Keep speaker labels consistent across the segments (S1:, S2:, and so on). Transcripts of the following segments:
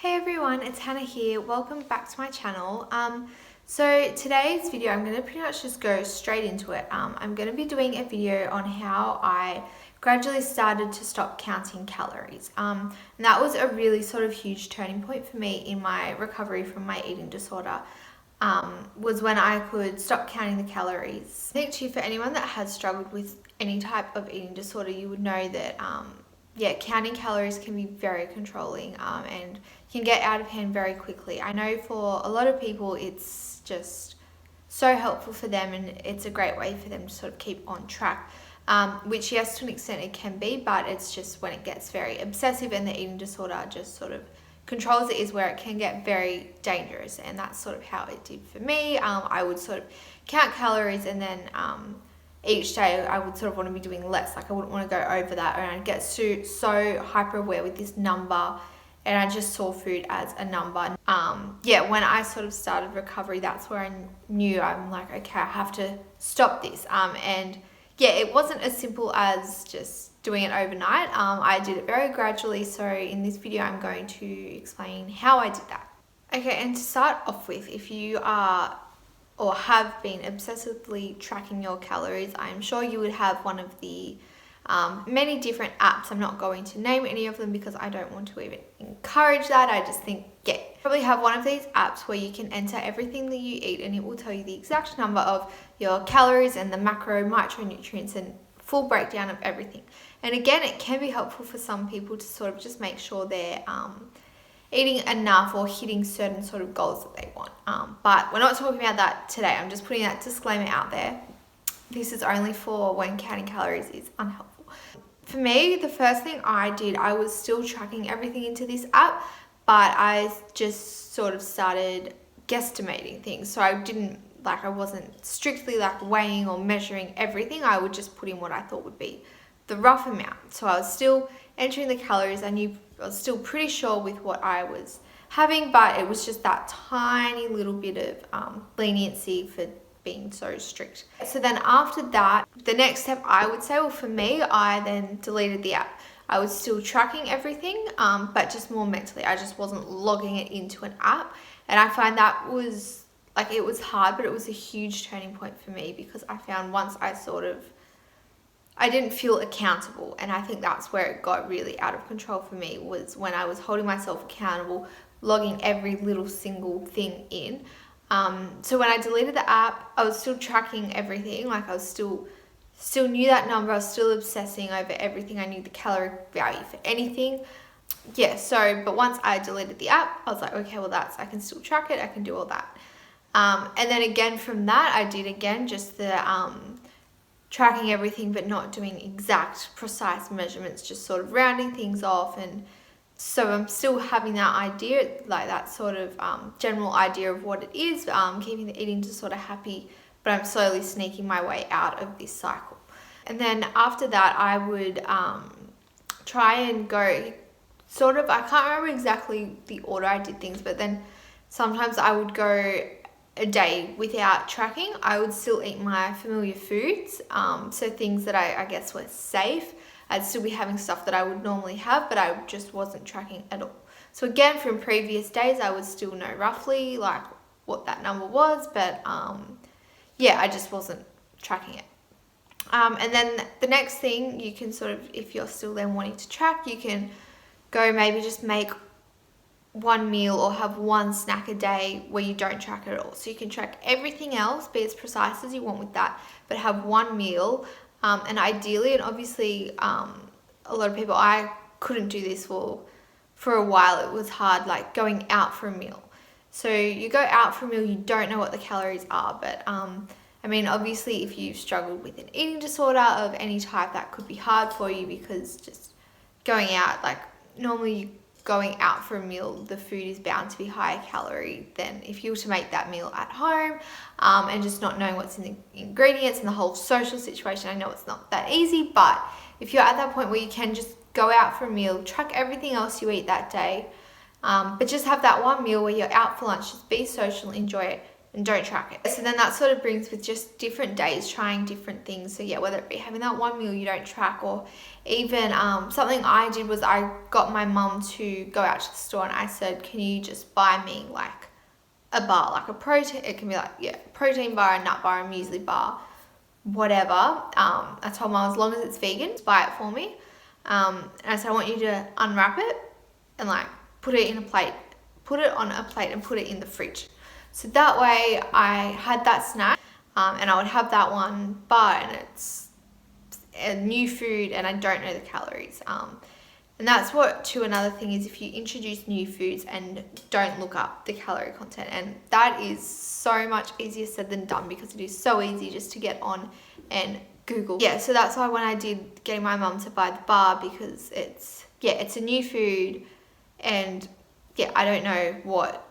S1: Hey everyone, it's Hannah here. Welcome back to my channel. So today's video, I'm going to pretty much just go straight into it. I'm going to be doing a video on how I gradually started to stop counting calories. And that was a really sort of huge turning point for me in my recovery from my eating disorder. Was when I could stop counting the calories. I think too, for anyone that has struggled with any type of eating disorder, you would know that counting calories can be very controlling and can get out of hand very quickly. I know for a lot of people it's just so helpful for them, and it's a great way for them to sort of keep on track, which yes, to an extent it can be, but it's just when it gets very obsessive and the eating disorder just sort of controls it is where it can get very dangerous. And that's sort of how it did for me. I would sort of count calories, and then each day I would sort of want to be doing less. Like I wouldn't want to go over that, and I'd get so hyper aware with this number, and I just saw food as a number. When I sort of started recovery, that's where I knew I'm like, okay, I have to stop this. It wasn't as simple as just doing it overnight. I did it very gradually. So in this video, I'm going to explain how I did that. Okay, and to start off with, if you are or have been obsessively tracking your calories, I'm sure you would have one of the many different apps. I'm not going to name any of them because I don't want to even encourage that. I just think, probably have one of these apps where you can enter everything that you eat, and it will tell you the exact number of your calories and the macro, micronutrients, and full breakdown of everything. And again, it can be helpful for some people to sort of just make sure they're eating enough or hitting certain sort of goals that they want. But we're not talking about that today. I'm just putting that disclaimer out there. This is only for when counting calories is unhelpful. For me, the first thing I did, I was still tracking everything into this app, but I just sort of started guesstimating things. So I wasn't strictly like weighing or measuring everything. I would just put in what I thought would be the rough amount. So I was still entering the calories. I was still pretty sure with what I was having, but it was just that tiny little bit of leniency for being so strict. So then after that, the next step I would say, well, for me, I then deleted the app. I was still tracking everything, but just more mentally. I just wasn't logging it into an app. And I find that was it was hard, but it was a huge turning point for me, because I found once I didn't feel accountable. And I think that's where it got really out of control for me, was when I was holding myself accountable, logging every little single thing in. So when I deleted the app, I was still tracking everything. Like I was still knew that number. I was still obsessing over everything. I knew the calorie value for anything. But once I deleted the app, I was like, okay, well I can still track it. I can do all that. And then again from that, I did again just the tracking everything, but not doing exact precise measurements, just sort of rounding things off. And so I'm still having that idea, like that sort of general idea of what it is, keeping the eating disorder happy, but I'm slowly sneaking my way out of this cycle. And then after that, I would try and go sort of, I can't remember exactly the order I did things, but then sometimes I would go a day without tracking. I would still eat my familiar foods, so things that I guess were safe. I'd still be having stuff that I would normally have, but I just wasn't tracking at all. So again, from previous days, I would still know roughly like what that number was, but I just wasn't tracking it. And then the next thing you can sort of, if you're still then wanting to track, you can go maybe just make one meal or have one snack a day where you don't track it at all. So you can track everything else, be as precise as you want with that, but have one meal. And ideally, and obviously a lot of people, I couldn't do this for a while. It was hard, like going out for a meal. So you go out for a meal, you don't know what the calories are, but obviously if you've struggled with an eating disorder of any type, that could be hard for you, because just going out, like normally going out for a meal, the food is bound to be higher calorie than if you were to make that meal at home, and just not knowing what's in the ingredients and the whole social situation. I know it's not that easy, but if you're at that point where you can just go out for a meal, track everything else you eat that day, but just have that one meal where you're out for lunch, just be social, enjoy it, and don't track it. So then that sort of brings with just different days trying different things. So yeah, whether it be having that one meal you don't track, or even something I did was I got my mum to go out to the store and I said, can you just buy me like a bar, like a protein, it can be like, yeah, protein bar, a nut bar, a muesli bar, whatever. I told mum, as long as it's vegan, just buy it for me. And I said, I want you to unwrap it and like put it in a plate, put it on a plate and put it in the fridge. So that way I had that snack, and I would have that one bar and it's a new food and I don't know the calories. And that's what, to another thing is, if you introduce new foods and don't look up the calorie content, and that is so much easier said than done because it is so easy just to get on and Google. Yeah, so that's why when I did get my mum to buy the bar, because it's a new food and yeah, I don't know what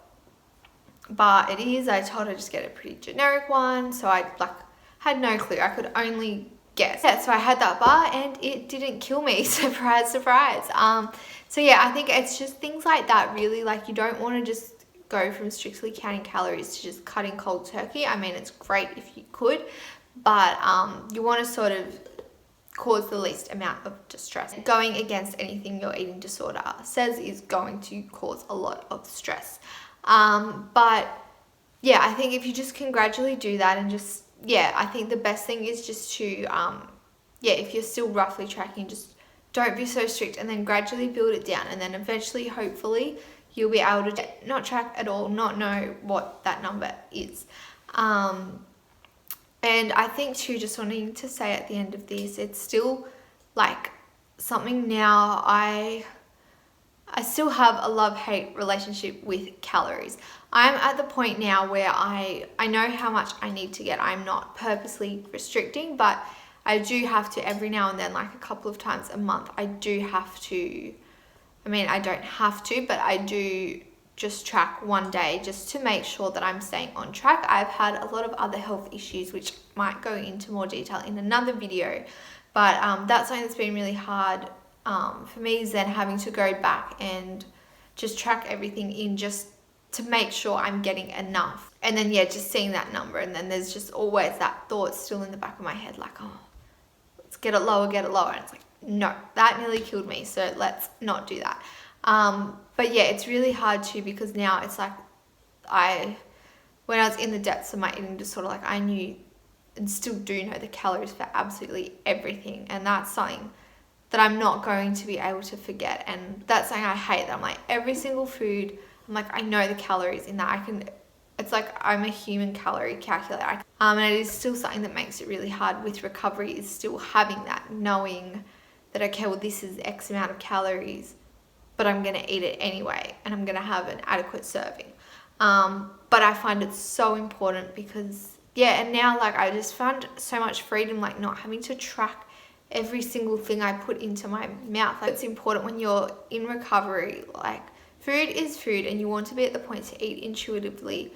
S1: bar it is. I told her just get a pretty generic one, so I like had no clue. I could only guess. Yeah, so I had that bar and it didn't kill me. Surprise, surprise. So yeah, I think it's just things like that really. Like, you don't want to just go from strictly counting calories to just cutting cold turkey. I mean, it's great if you could, but you want to sort of cause the least amount of distress. Going against anything your eating disorder says is going to cause a lot of stress. But yeah, I think if you just can gradually do that and just, yeah, I think the best thing is just to, if you're still roughly tracking, just don't be so strict and then gradually build it down. And then eventually, hopefully, you'll be able to not track at all, not know what that number is. And I think too, just wanting to say at the end of this, it's still like something now I still have a love-hate relationship with calories. I'm at the point now where I know how much I need to get. I'm not purposely restricting, but I do have to every now and then, like a couple of times a month, I do have to, I mean, I don't have to, but I do just track one day just to make sure that I'm staying on track. I've had a lot of other health issues, which might go into more detail in another video, but that's something that's been really hard for me, is then having to go back and just track everything in just to make sure I'm getting enough. And then yeah, just seeing that number, and then there's just always that thought still in the back of my head like, oh, let's get it lower, and it's like, no, that nearly killed me, so let's not do that. But yeah, it's really hard too, because now it's like when I was in the depths of my eating disorder, like I knew and still do know the calories for absolutely everything, and that's something that I'm not going to be able to forget. And that's something I hate, that I'm like, every single food, I'm like, I know the calories in that. It's like I'm a human calorie calculator. And it is still something that makes it really hard with recovery, is still having that, knowing that, okay, well, this is X amount of calories, but I'm going to eat it anyway, and I'm going to have an adequate serving. But I find it so important because, yeah, and now like I just found so much freedom, like not having to track every single thing I put into my mouth. Like, it's important when you're in recovery, like food is food, and you want to be at the point to eat intuitively,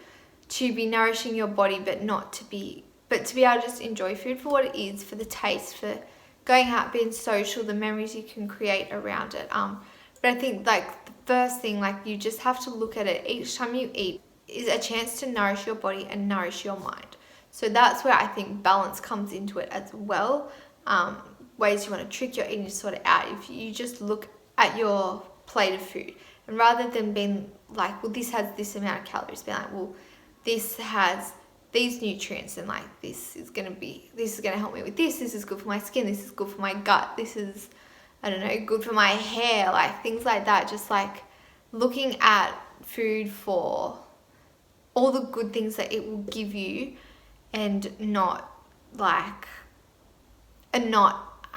S1: to be nourishing your body, but to be able to just enjoy food for what it is, for the taste, for going out, being social, the memories you can create around it. But I think like the first thing, like you just have to look at it each time you eat is a chance to nourish your body and nourish your mind. So that's where I think balance comes into it as well. Ways you want to trick your eating disorder out. If you just look at your plate of food, and rather than being like, well, this has this amount of calories, be like, well, this has these nutrients, and like this is gonna help me with this is good for my skin, this is good for my gut, this is, I don't know, good for my hair, like things like that. Just like looking at food for all the good things that it will give you, and not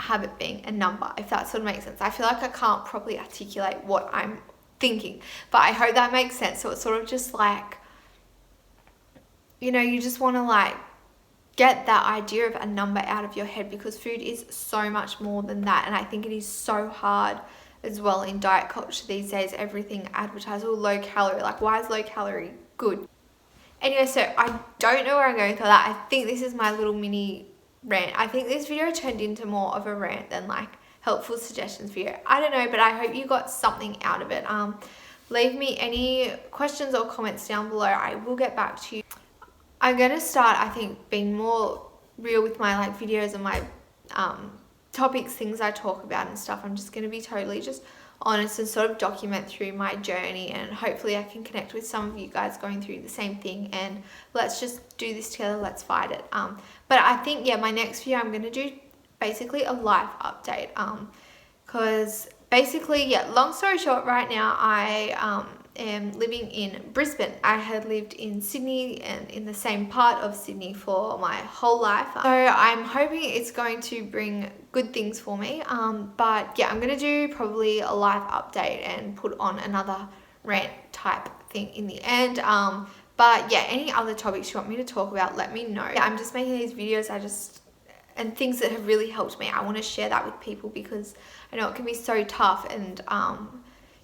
S1: have it being a number, if that sort of makes sense. I feel like I can't properly articulate what I'm thinking, but I hope that makes sense. So it's sort of just like, you know, you just want to like get that idea of a number out of your head, because food is so much more than that. And I think it is so hard as well in diet culture these days. Everything advertised, all low calorie, like why is low calorie good? Anyway, so I don't know where I'm going with that. I think this is my little mini rant. I think this video turned into more of a rant than like helpful suggestions video. I don't know, but I hope you got something out of it. Leave me any questions or comments down below. I will get back to you. I'm going to start, I think, being more real with my like videos and my topics, things I talk about and stuff. I'm just going to be totally just honest and sort of document through my journey, and hopefully I can connect with some of you guys going through the same thing, and let's just do this together, let's fight it. But I think, yeah, my next video I'm going to do basically a life update, because basically, yeah, long story short, right now I am living in Brisbane. I had lived in Sydney and in the same part of Sydney for my whole life. So I'm hoping it's going to bring good things for me. But yeah, I'm going to do probably a life update and put on another rant type thing in the end. But yeah, any other topics you want me to talk about, let me know. Yeah, I'm just making these videos. And things that have really helped me, I want to share that with people, because I know it can be so tough, and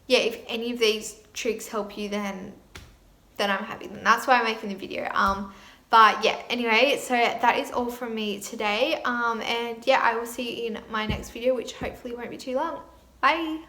S1: yeah, if any of these tricks help you, then I'm happy. Then that's why I'm making the video. But yeah, anyway, so that is all from me today. And yeah, I will see you in my next video, which hopefully won't be too long. Bye.